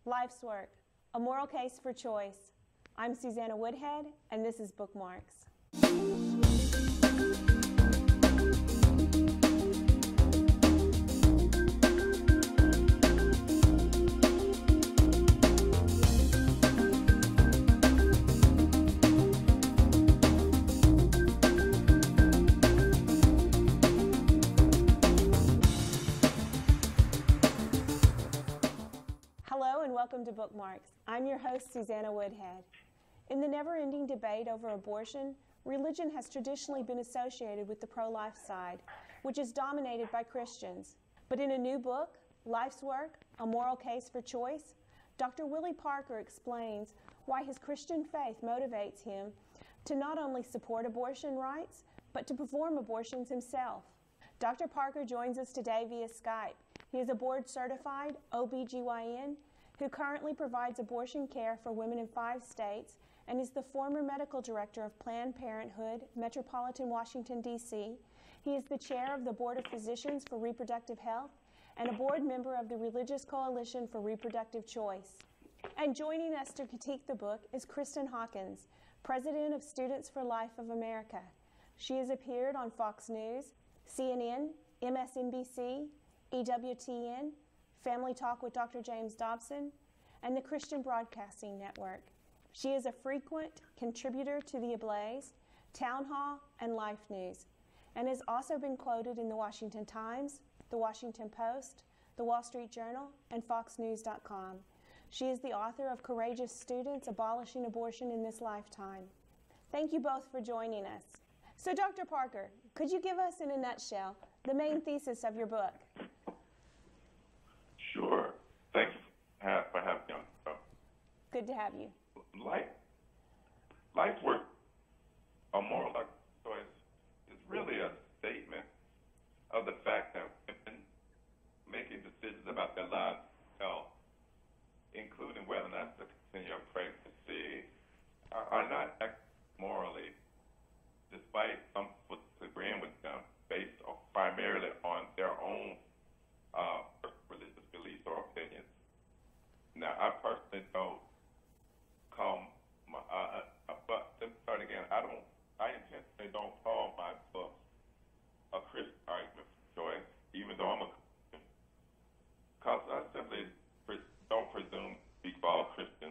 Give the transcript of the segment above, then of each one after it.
Life's Work, A Moral Case for Choice. I'm Susanna Woodhead, and this is Bookmarks. Welcome to Bookmarks. I'm your host, Susanna Woodhead. In the never-ending debate over abortion, religion has traditionally been associated with the pro-life side, which is dominated by Christians. But in a new book, Life's Work, A Moral Case for Choice, Dr. Willie Parker explains why his Christian faith motivates him to not only support abortion rights, but to perform abortions himself. Dr. Parker joins us today via Skype. He is a board-certified OBGYN who currently provides abortion care for women in 5 states and is the former medical director of Planned Parenthood, Metropolitan Washington, D.C. He is the chair of the Board of Physicians for Reproductive Health and a board member of the Religious Coalition for Reproductive Choice. And joining us to critique the book is Kristan Hawkins, president of Students for Life of America. She has appeared on Fox News, CNN, MSNBC, EWTN, Family Talk with Dr. James Dobson, and the Christian Broadcasting Network. She is a frequent contributor to The Ablaze, Town Hall, and Life News, and has also been quoted in The Washington Times, The Washington Post, The Wall Street Journal, and FoxNews.com. She is the author of Courageous Students Abolishing Abortion in This Lifetime. Thank you both for joining us. So, Dr. Parker, could you give us in a nutshell the main thesis of your book? Sure. Thanks for having me on the show. Good to have you. Life's Work, A Moral Choice, is really a statement of the fact that women making decisions about their lives, health, including whether or not to continue a pregnancy, are not morally, despite some disagreeing with them, based primarily on their own religious beliefs or opinions. Now, I personally don't I intentionally don't call my book a Christian argument for choice, even though I'm a Christian, because I simply don't presume to be called Christian.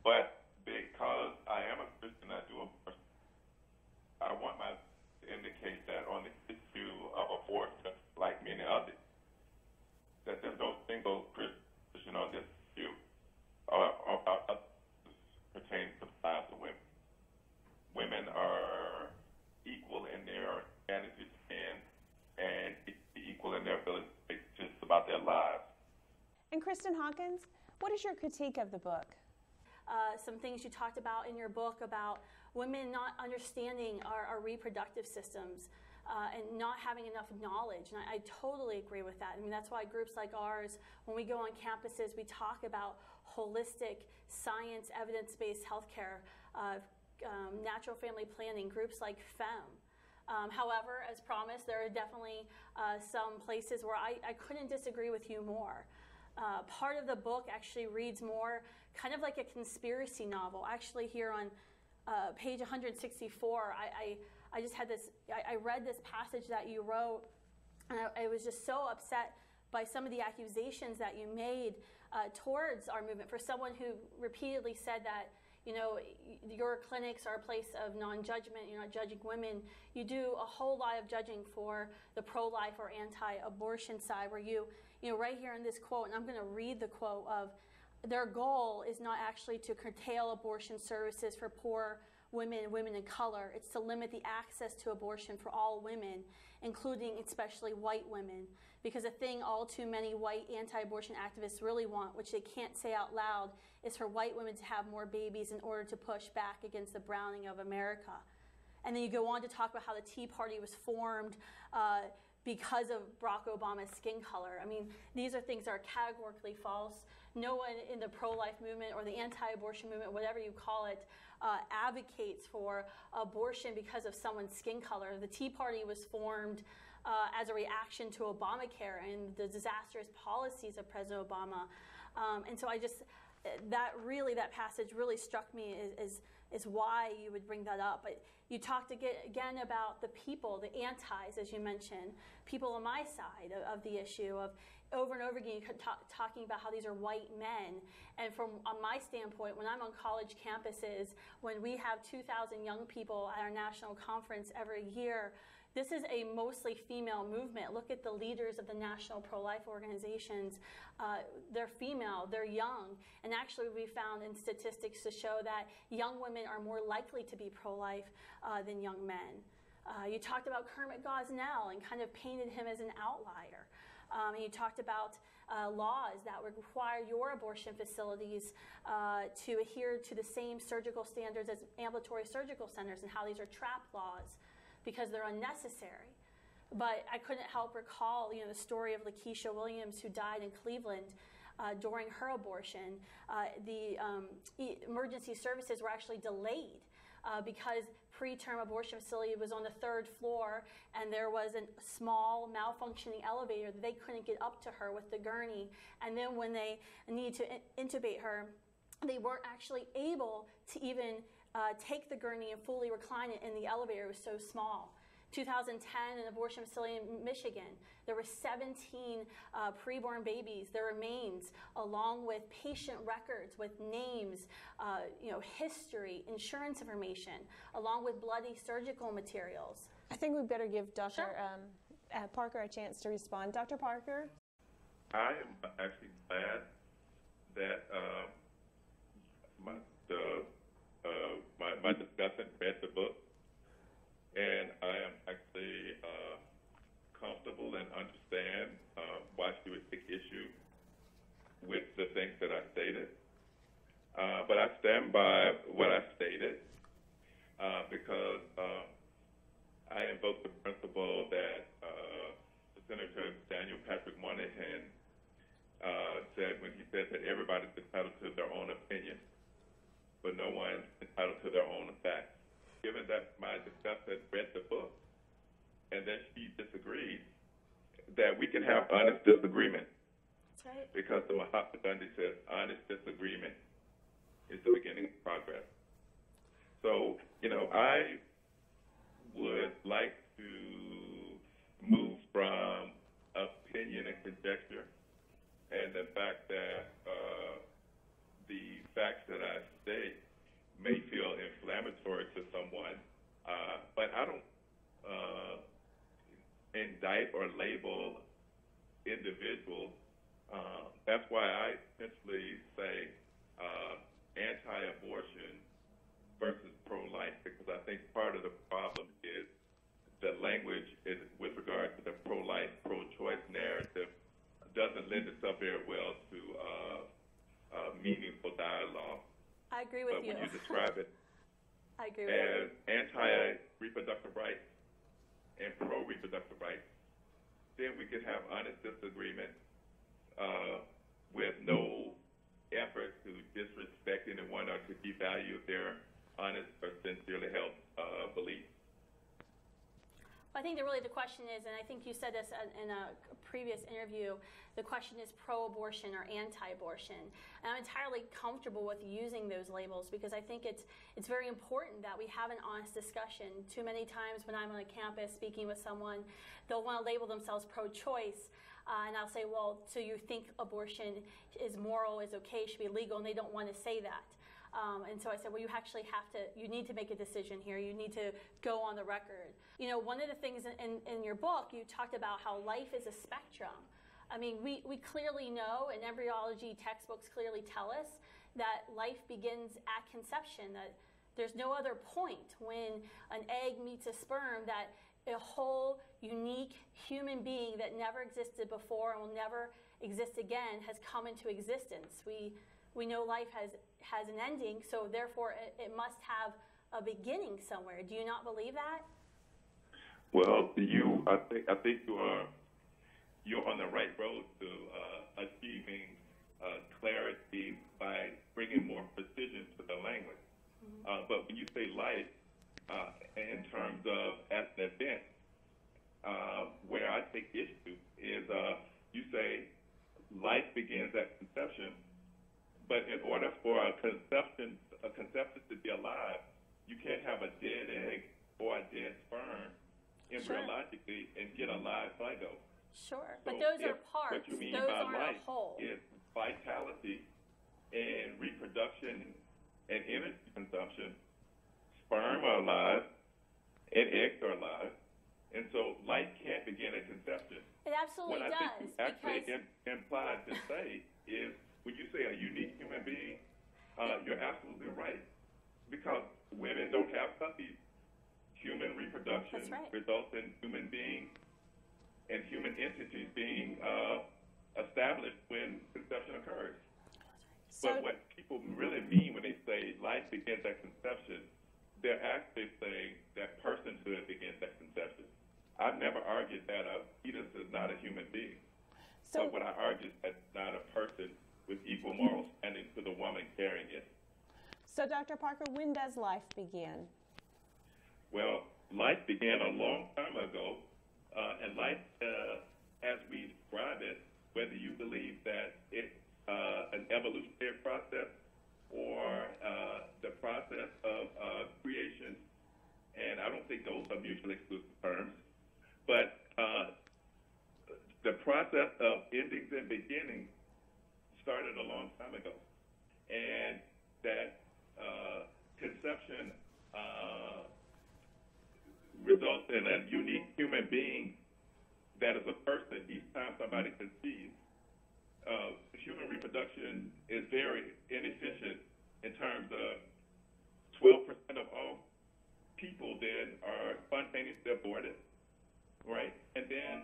But because I am a Christian, I want to indicate that on the issue of abortion, like many others, that there's no single Christian on this issue pertaining to the lives of women. Women are equal in their humanity and equal in their ability to make decisions about their lives. And Kristan Hawkins, what is your critique of the book? Some things you talked about in your book about women not understanding our reproductive systems and not having enough knowledge. And I totally agree with that. I mean, that's why groups like ours, when we go on campuses, we talk about holistic, science, evidence-based healthcare, natural family planning, groups like FEM. However, as promised, there are definitely some places where I couldn't disagree with you more. Part of the book actually reads more kind of like a conspiracy novel. Actually, here on page 164, I just had this, I read this passage that you wrote, and I was just so upset by some of the accusations that you made towards our movement. For someone who repeatedly said that, you know, your clinics are a place of non-judgment, you're not judging women. You do a whole lot of judging for the pro-life or anti-abortion side, where you know, right here in this quote, and I'm going to read the quote of, their goal is not actually to curtail abortion services for poor women and women of color. It's to limit the access to abortion for all women, including especially white women. Because the thing all too many white anti-abortion activists really want, which they can't say out loud, is for white women to have more babies in order to push back against the browning of America. And then you go on to talk about how the Tea Party was formed because of Barack Obama's skin color. I mean, these are things that are categorically false. No one in the pro-life movement or the anti-abortion movement, whatever you call it, advocates for abortion because of someone's skin color. The Tea Party was formed as a reaction to Obamacare and the disastrous policies of President Obama. And so that passage really struck me is why you would bring that up. But you talked again about the people, the antis, as you mentioned, people on my side of the issue of over and over again talking about how these are white men. And on my standpoint, when I'm on college campuses, when we have 2,000 young people at our national conference every year, this is a mostly female movement. Look at the leaders of the national pro-life organizations. They're female, they're young. And actually we found in statistics to show that young women are more likely to be pro-life than young men. You talked about Kermit Gosnell and kind of painted him as an outlier. And you talked about laws that would require your abortion facilities to adhere to the same surgical standards as ambulatory surgical centers, and how these are trap laws because they're unnecessary. But I couldn't help recall, the story of Lakeisha Williams, who died in Cleveland during her abortion. The emergency services were actually delayed because preterm abortion facility was on the 3rd floor, and there was a small malfunctioning elevator that they couldn't get up to her with the gurney. And then when they needed to intubate her, they weren't actually able to even take the gurney and fully recline it in the elevator. It was so small. 2010, an abortion facility in Michigan, there were 17 preborn babies, their remains, along with patient records with names, history, insurance information, along with bloody surgical materials. I think we better give Dr. Parker a chance to respond. Dr. Parker? I am actually glad that my discussant read the book, and I am actually comfortable and understand why she would take issue with the things that I stated. But I stand by what I stated because I invoke the principle that Senator Daniel Patrick Moynihan said when he said that everybody's entitled to their own opinion, but no one's entitled to their own facts. Given that my discussant read the book and then she disagreed, that we can have honest disagreement. That's right. Because the Mahatma Gandhi says honest disagreement is the beginning of progress. So, I would like to move from opinion and conjecture and the fact that the facts that I state may feel inflammatory to someone, but I don't indict or label individuals. That's why I essentially say anti-abortion versus pro-life, because I think part of the problem is the language is with regard to the pro-life, pro-choice narrative doesn't lend itself very well to meaningful dialogue. I agree with you. But when you describe it I agree with as anti-reproductive rights and pro-reproductive rights, then we can have honest disagreement with no effort to disrespect anyone or to devalue their honest or sincerely held beliefs. I think the question is, and I think you said this in a previous interview, the question is pro-abortion or anti-abortion. And I'm entirely comfortable with using those labels because I think it's very important that we have an honest discussion. Too many times when I'm on a campus speaking with someone, they'll want to label themselves pro-choice. And I'll say, well, so you think abortion is moral, is okay, should be legal, and they don't want to say that. And so I said, well, you need to make a decision here. You need to go on the record. One of the things in your book, you talked about how life is a spectrum. I mean, we clearly know, and embryology textbooks clearly tell us, that life begins at conception, that there's no other point when an egg meets a sperm that a whole unique human being that never existed before and will never exist again has come into existence. We know life has an ending, so therefore it must have a beginning somewhere. Do you not believe that? Well, I think you're on the right road to achieving clarity by bringing more precision to the language. Mm-hmm. But when you say life, in terms of as an event, where I take issue is you say life begins at conception. But in order for a conception to be alive, you can't have a dead egg or a dead sperm embryologically and get a live zygote. Sure, So but those are if parts. What you mean those by aren't life a whole. is vitality and reproduction and energy consumption. Sperm are alive and eggs are alive, and so life can't begin at conception. It absolutely what does. I think you actually implied to say is when you say a unique human being, you're absolutely right. Because women don't have puppies. Human reproduction results in human beings and human entities being established when conception occurs. So, but what people really mean when they say life begins at conception, they're actually saying that personhood begins at conception. I've never argued that a fetus is not a human being. So, but what I argue is that it's not a person with equal moral standing to the woman carrying it. So, Dr. Parker, when does life begin? Well, life began a long time ago, and life, as we describe it, whether you believe that it's an evolutionary process or the process of creation, and I don't think those are mutually exclusive terms, but the process of endings and beginnings started a long time ago, and that conception results in a unique human being that is a person each time somebody conceives. Human reproduction is very inefficient in terms of 12% of all people then are spontaneously aborted, right? And then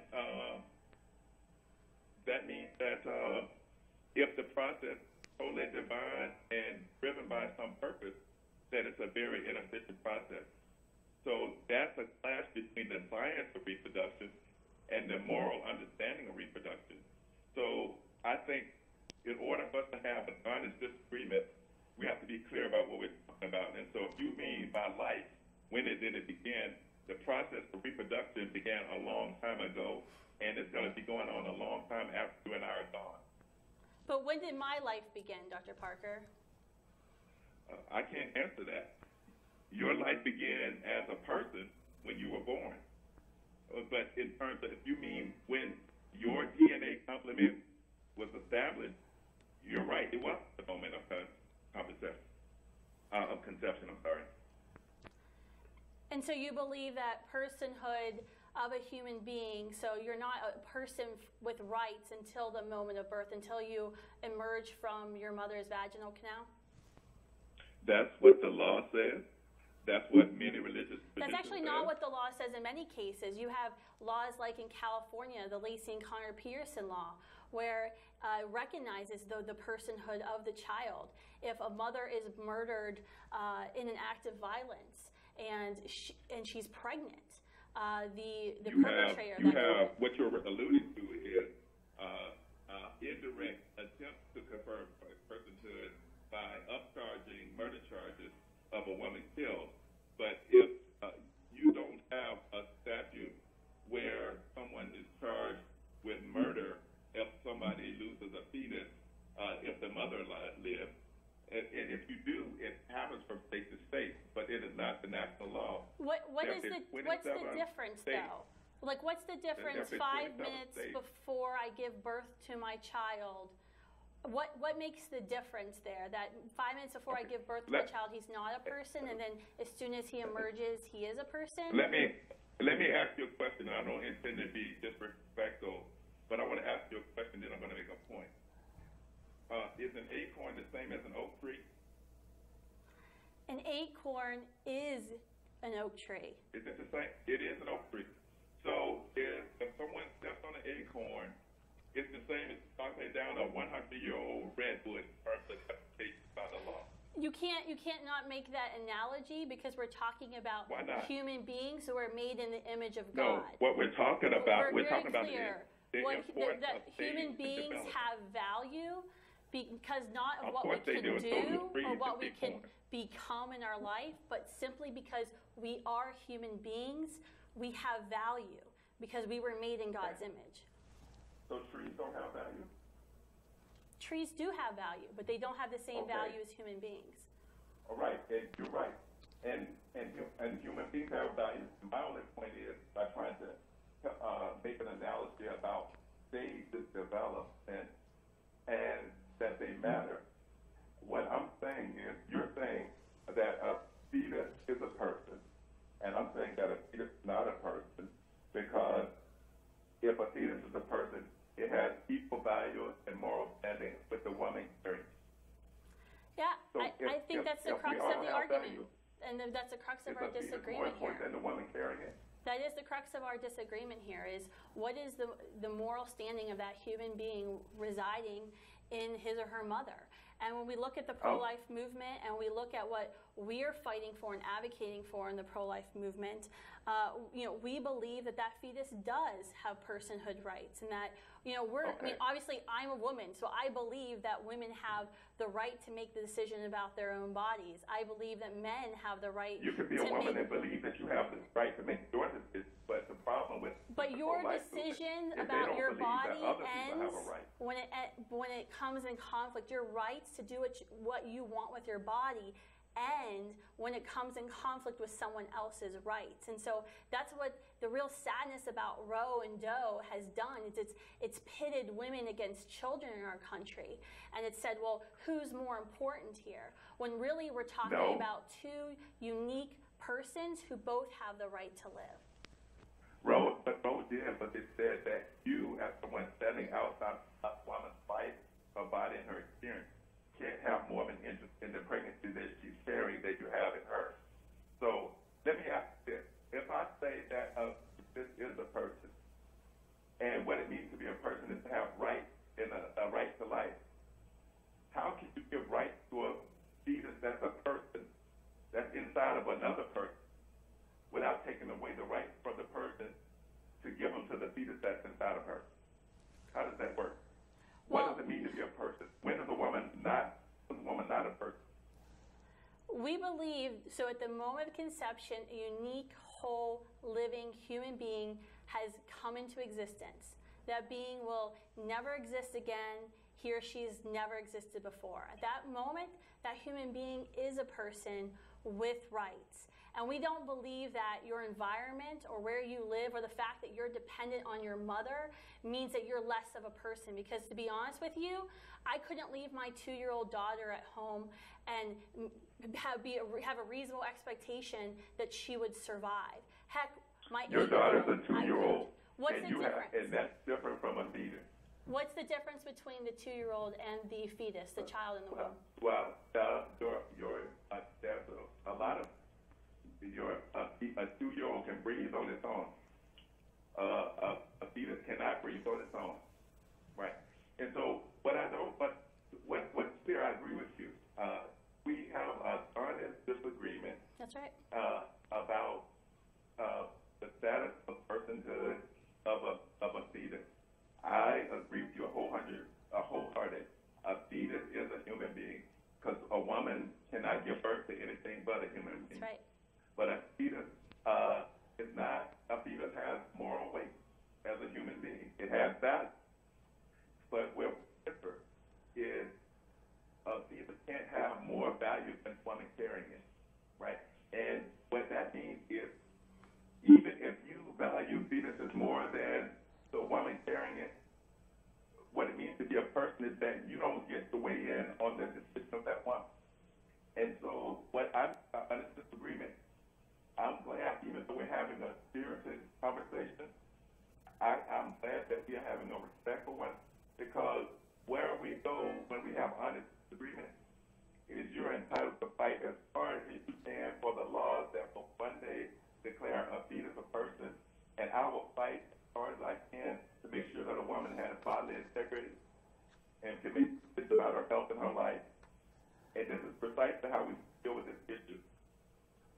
that means that if the process is totally divine and driven by some purpose, that it's a very inefficient process. So that's a clash between the science of reproduction and the moral understanding of reproduction. So I think in order for us to have an honest disagreement, we have to be clear about what we're talking about. And so if you mean by life, when did it begin? The process of reproduction began a long time ago, and it's going to be going on a long time after you and I are gone. But when did my life begin, Dr. Parker? I can't answer that. Your life began as a person when you were born. But in terms of, if you mean when your DNA complement was established, you're right, it was the moment of conception. And so you believe that personhood of a human being, so you're not a person with rights until the moment of birth, until you emerge from your mother's vaginal canal? That's what the law says. That's what many religious traditions That's actually not what the law says in many cases. You have laws like in California, the Lacey and Connor Peterson law, where recognizes the personhood of the child. If a mother is murdered in an act of violence and she's pregnant, the perpetrator... What you're alluding to is indirect attempts to confirm personhood by upcharging murder charges of a woman killed. But if you don't have a statute where someone is charged with murder if somebody loses a fetus, if the mother lives, and if you do, it happens from state to state, but it is not the national law. What's the difference, though? Like, what's the difference 5 minutes before I give birth to my child? What makes the difference there? That 5 minutes before I give birth to my child, he's not a person, and then as soon as he emerges, he is a person? Let me ask you a question. I don't intend to be disrespectful, but I want to ask you a question, then I'm going to make a point. Is an acorn the same as an oak tree? An acorn is an oak tree. Is it the same? It is an oak tree. So if someone steps on an acorn, it's the same as knocking down a 100-year-old redwood in terms of classification by the law. You can't not make that analogy because we're talking about human beings who are made in the image of God. No, what we're talking about, we're talking about that human beings have value because not of what we can do or what we can become in our life, but simply because we are human beings, we have value because we were made in God's image. So trees don't have value? trees do have value, but they don't have the same value as human beings. All right, and you're right. And human beings have value. My only point is by trying to make an analogy about stages development and that they matter. What I'm saying is, you're saying that a fetus is a person, and I'm saying that a fetus is not a person, because if a fetus is a person, it has equal value and moral standing with the woman carrying. Yeah, So I think that's the crux of the argument. And that's the crux of our disagreement here. Than the woman carrying it. That is the crux of our disagreement here, is what is the moral standing of that human being residing in his or her mother? And when we look at the pro-life movement and we look at what we're fighting for and advocating for in the pro-life movement, we believe that that fetus does have personhood rights, and that, I mean, obviously I'm a woman, so I believe that women have the right to make the decision about their own bodies. I believe that men have the right to You could be a woman and believe that you have the right to make your decision, but the problem with your decision about your body ends when it comes in conflict. Your rights to do what you want with your body end when it comes in conflict with someone else's rights. And so that's what the real sadness about Roe and Doe has done. It's pitted women against children in our country, and it said, well, who's more important here? When really we're talking about two unique persons who both have the right to live. Roe did, but it said that you, as someone standing outside a woman's life, her body, and her experience, can't have more of an interest in the pregnancy that she's carrying that you have in her. So let me ask you this. If I say that this is a person, and what it means to be a person is to have rights and a right to life, how can you give rights to a fetus that's a person that's inside of another person without taking away the rights from the person to give them to the fetus that's inside of her? How does that work? What does it mean to be a person? When is a woman not a person? We believe, so at the moment of conception, a unique, whole, living human being has come into existence. That being will never exist again. He or she's never existed before. At that moment, that human being is a person with rights. And we don't believe that your environment or where you live or the fact that you're dependent on your mother means that you're less of a person. Because to be honest with you, I couldn't leave my 2-year-old daughter at home and have a reasonable expectation that she would survive. Heck, your daughter's a 2-year-old. What's the difference? And that's different from a fetus. What's the difference between the 2-year-old and the fetus, the child in the womb? Well, there's a lot of a 2-year-old can breathe on its own. A fetus cannot breathe on its own, right? And so, what what's clear, I agree with you. We have an honest disagreement. That's right. About the status of personhood of a fetus. I agree with you wholehearted. A fetus is a human being, because a woman cannot give birth to anything but a human being. That's right. But a fetus is not. A fetus has moral weight as a human being. It has that. But where we differ is a fetus can't have more value than a woman carrying it, right? And what that means is, even if you value fetuses more than the woman carrying it, what it means to be a person is that you don't get to weigh in on the decision of that woman. And so, on this disagreement, I'm glad, even though we're having a spirited conversation, I'm glad that we are having a respectful one, because where we go when we have honest disagreement is you're entitled to fight as hard as you can for the laws that will one day declare a fetus a person, and I will fight as hard as I can to make sure that a woman has bodily integrity and can make decisions about her health and her life. And this is precisely how we deal with this issue.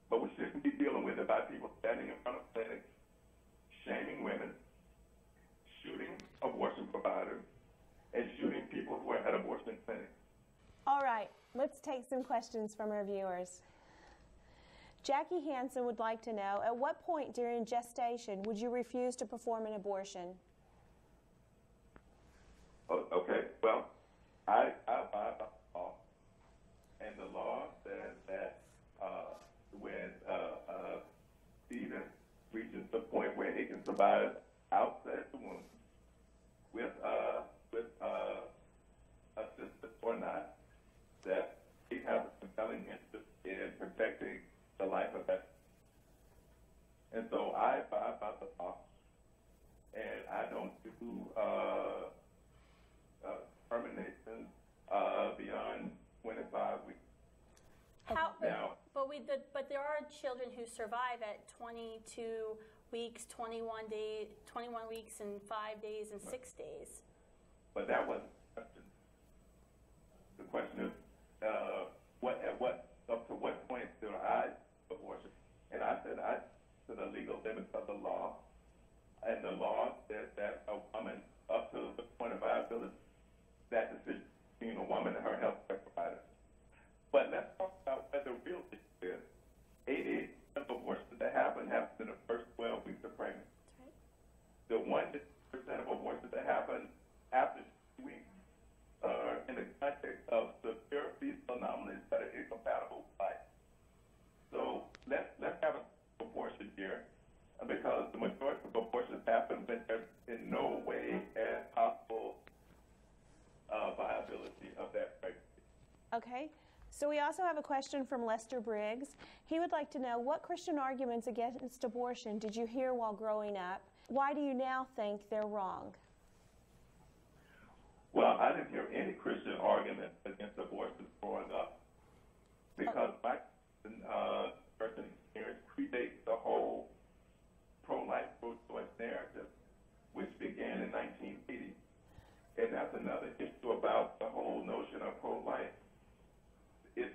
But we shouldn't be dealing with it by people standing in front of clinics, shaming women, shooting abortion providers, and shooting people who are at abortion clinics. All right, let's take some questions from our viewers. Jackie Hansen would like to know, at what point during gestation would you refuse to perform an abortion? Okay, well, I abide by the law, and the law says that when Stephen reaches the point where he can survive outside the womb with assistance or not, that he has a compelling interest in protecting the life of that. And so I abide by the law, and I don't do termination beyond 25 weeks. But there are children who survive at 22 weeks, 21 weeks, and 5 days, and 6 days. But that wasn't the question. The question is, up to what point do I abortion? And I said, to the legal limits of the law, and the law says that a woman, up to the point of viability, that decision between a woman and her health care provider. But let's talk about where the real issue is. 88% of abortions that happen in the first 12 weeks of pregnancy. That's right. The 1% of abortions that happen after 2 weeks are in the context of severe fetal anomalies that are incompatible with life. So let's have an abortion here, because the majority of abortions happen when there's in no way as possible viability of that pregnancy. Okay. So we also have a question from Lester Briggs. He would like to know, what Christian arguments against abortion did you hear while growing up? Why do you now think they're wrong? Well, I didn't hear any Christian argument against abortion growing up, because my Christian experience predates the whole pro-life, pro-choice narrative, which began in 1980. And that's another issue about the whole notion of pro-life. It's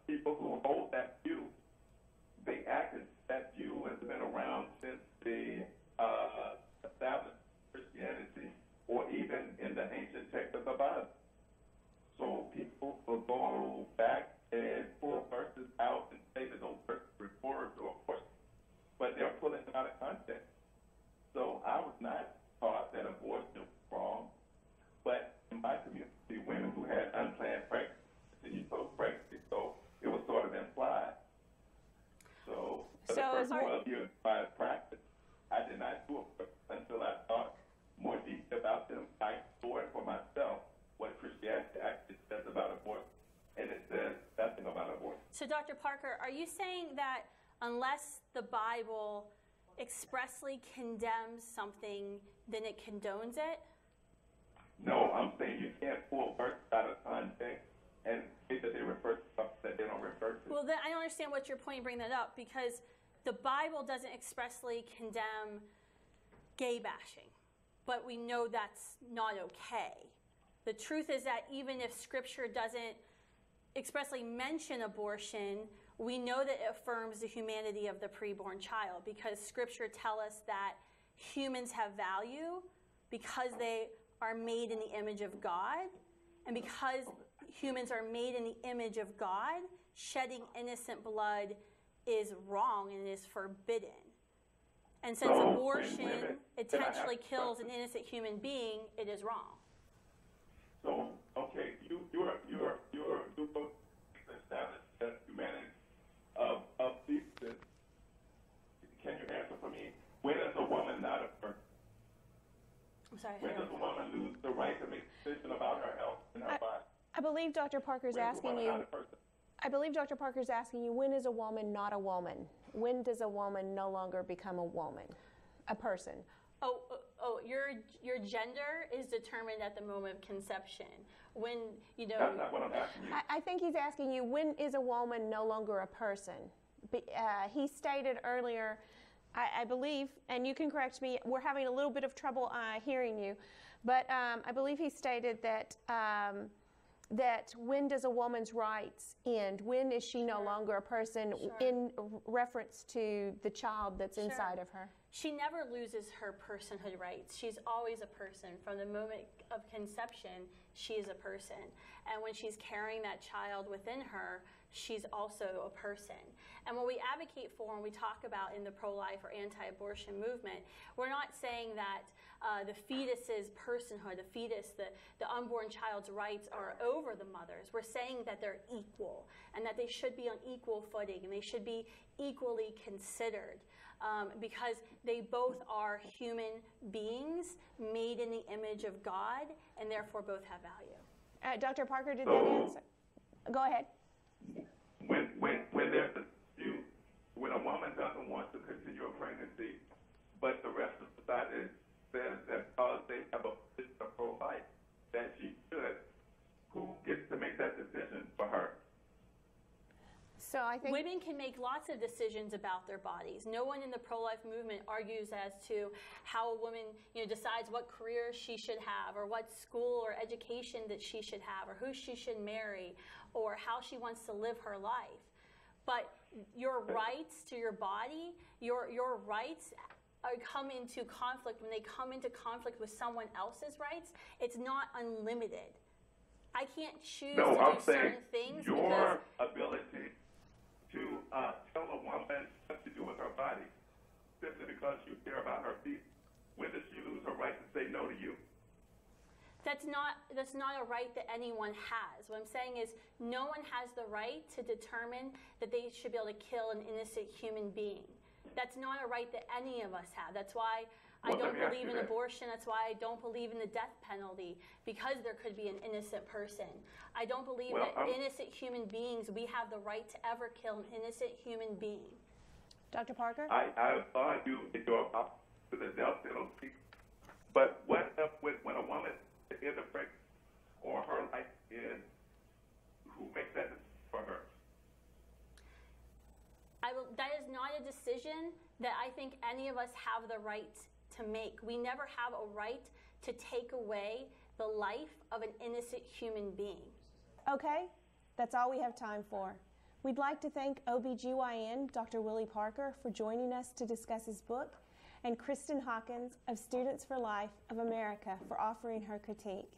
people who hold that view, they act as that view has been around since the established Christianity, or even in the ancient text of the Bible. So people will go back and pull verses out and say that those verses refer to abortion, but they're pulling it out of context. So I was not taught that abortion was wrong, but in my community, women who had unplanned pregnancy continued those pregnancies, so it was sort of implied. So for the first 12 years of my practice, I did not do it until I thought more deeply about them. I explored for myself what Christianity actually says about abortion, and it says nothing about abortion. So, Dr. Parker, are you saying that unless the Bible expressly condemns something, then it condones it? No, I'm saying you can't pull verses out of context and say that they refer to something that they don't refer to. Well, then I don't understand what's your point in bringing that up, because the Bible doesn't expressly condemn gay bashing, but we know that's not okay. The truth is that even if Scripture doesn't expressly mention abortion, we know that it affirms the humanity of the preborn child, because Scripture tells us that humans have value because they are made in the image of God, and because humans are made in the image of God, shedding innocent blood is wrong and is forbidden. And since abortion intentionally kills an innocent human being, it is wrong. So, okay, you're established that humanity of thesis. Can you answer for me? When is a woman not a person? I'm sorry. When does a woman lose the right to make a decision about her health and her body? I believe Dr. Parker's asking you. I believe Dr. Parker's asking you, when is a woman not a woman? When does a woman no longer become a woman, a person? Your gender is determined at the moment of conception. When, you know, that's not what I'm asking you. I think he's asking you, when is a woman no longer a person? He stated earlier, I believe, and you can correct me, we're having a little bit of trouble hearing you, but I believe he stated that that when does a woman's rights end? When is she no longer a person, in reference to the child that's inside of her? She never loses her personhood rights. She's always a person. From the moment of conception, she is a person. And when she's carrying that child within her, she's also a person. And what we advocate for and we talk about in the pro-life or anti-abortion movement, we're not saying that the fetus's personhood, the fetus, the unborn child's rights are over the mother's. We're saying that they're equal and that they should be on equal footing and they should be equally considered because they both are human beings made in the image of God and therefore both have value. Dr. Parker, did that answer? Go ahead. When there's a dispute, when a woman doesn't want to continue a pregnancy, but the rest of society says that because they have a position of pro-life, that she should, who gets to make that decision for her? So I think women can make lots of decisions about their bodies. No one in the pro-life movement argues as to how a woman, decides what career she should have, or what school or education that she should have, or who she should marry, or how she wants to live her life. But your rights to your body, your rights come into conflict when they come into conflict with someone else's rights. It's not unlimited. I can't choose to do certain things. Your ability to tell a woman what to do with her body simply because you care about her feet. When does she lose her right to say no to you? That's not a right that anyone has. What I'm saying is no one has the right to determine that they should be able to kill an innocent human being. That's not a right that any of us have. That's why I don't believe in abortion. That's why I don't believe in the death penalty, because there could be an innocent person. I don't believe that innocent human beings, we have the right to ever kill an innocent human being. Dr. Parker? I saw you in your to the death penalty, but what when a woman is a pregnant or her life is, who makes that decision for her? That is not a decision that I think any of us have the right to make. We never have a right to take away the life of an innocent human being. Okay, that's all we have time for. We'd like to thank OBGYN Dr. Willie Parker for joining us to discuss his book, and Kristan Hawkins of Students for Life of America for offering her critique.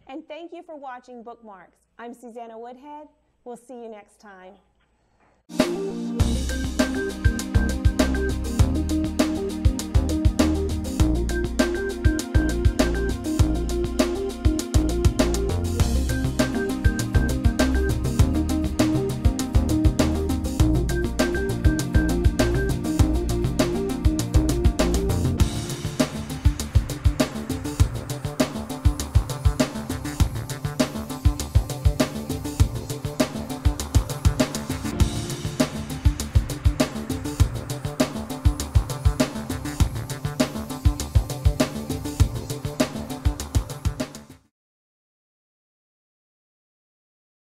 And thank you for watching Bookmarks. I'm Susanna Woodhead. We'll see you next time.